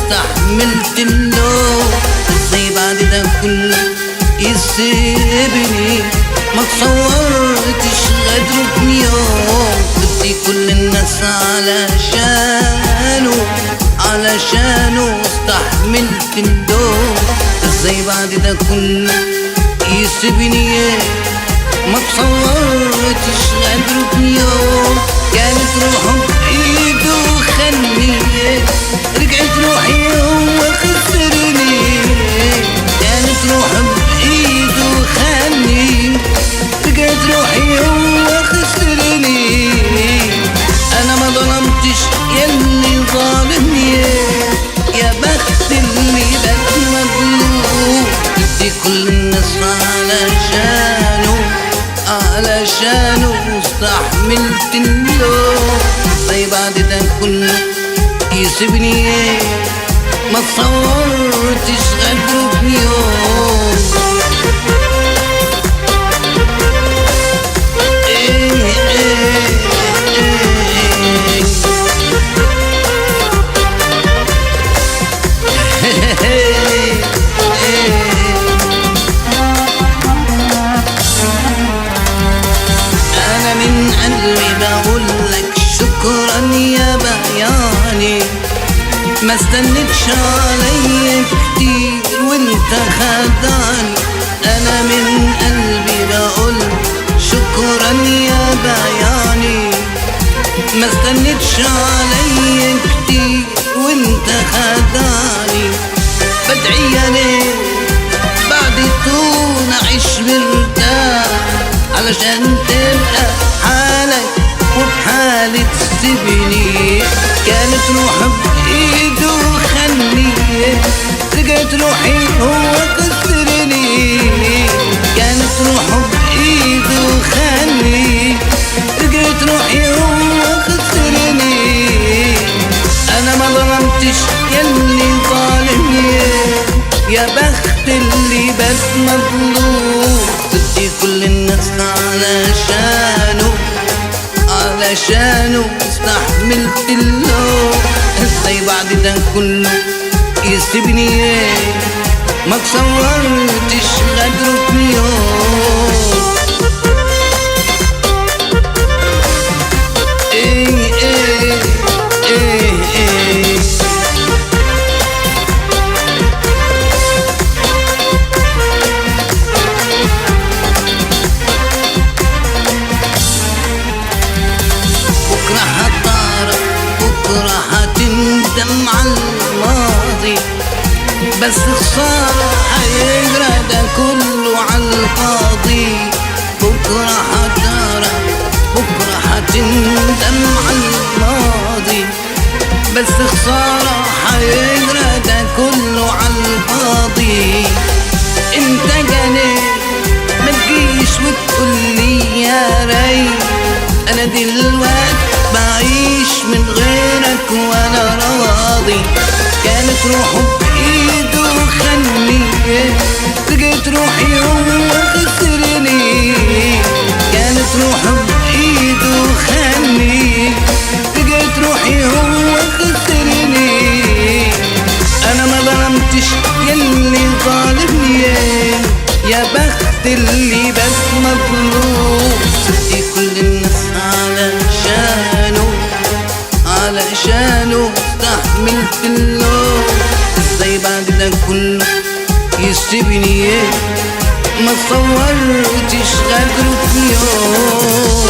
واستحملت اللوم، ازاي بعد ده كله يسيبني؟ ما تصورتش غدره بيوم، بدي كل الناس علشانه واستحملت اللوم، ازاي بعد ده كله يسيبني؟ ما تصورتش غدره بيوم، كانت روحه بإيده وخليه، رجعت روحي هو خسرني، كانت روحه بإيده وخليه، رجعت روحي هو خسرني. أنا ما ظلمتش يلي ظالمني، يا بخت اللي بات مظلوم، بدي كل الناس علشانه واستحملت اللوم، ازاي بعد ده كله يسيبني؟ ما تصورتش غدره بيوم. أنا من قلبي بقولك شكرا يا بياني، ما استنتش عليا كتير وانت خدعني، أنا من قلبي بقولك شكرا يا بياني، ما استنتش عليا كتير وانت خدعني، بدعي ليه بعد طول أعيش مرتاح، علشان تبقى حالك وبحالي تسيبني، كانت روحه بإيده وخليه، رجعت روحي هو كسرني، كانت روحه بإيده وخليه، رجعت روحي هو خسرني. أنا ما ظلمتش يلي ظالمني، يا بخت اللي بس مظلوم، بدي كل الناس علشانه استحملت اللوم، ازاي بعد ده كله يسيبني؟ ما تصورتش غدره بيوم. بكرة هتندم على الماضي، بس خسارة هيجرى ده كله عالفاضي، بكرة هتندم على الماضي، بس خسارة هيجرى ده كله عالفاضي. انت جنيت ما تجيش وتقولي يا ريت، انا دلوقتي بعيش من غيرك وانا راضي، كانت روحه بايده وخليه، رجعت روحي هو خسرني، كانت روحه بايده وخليه، رجعت روحي هو خسرني. انا ما ظلمتش يلي ظالمني، يا بخت اللي بس مظلوم، سبتي كل الناس علشانه استحملت اللوم، ازاي بعد ده كله يسيبني؟ ما صورتش غدره في يوم.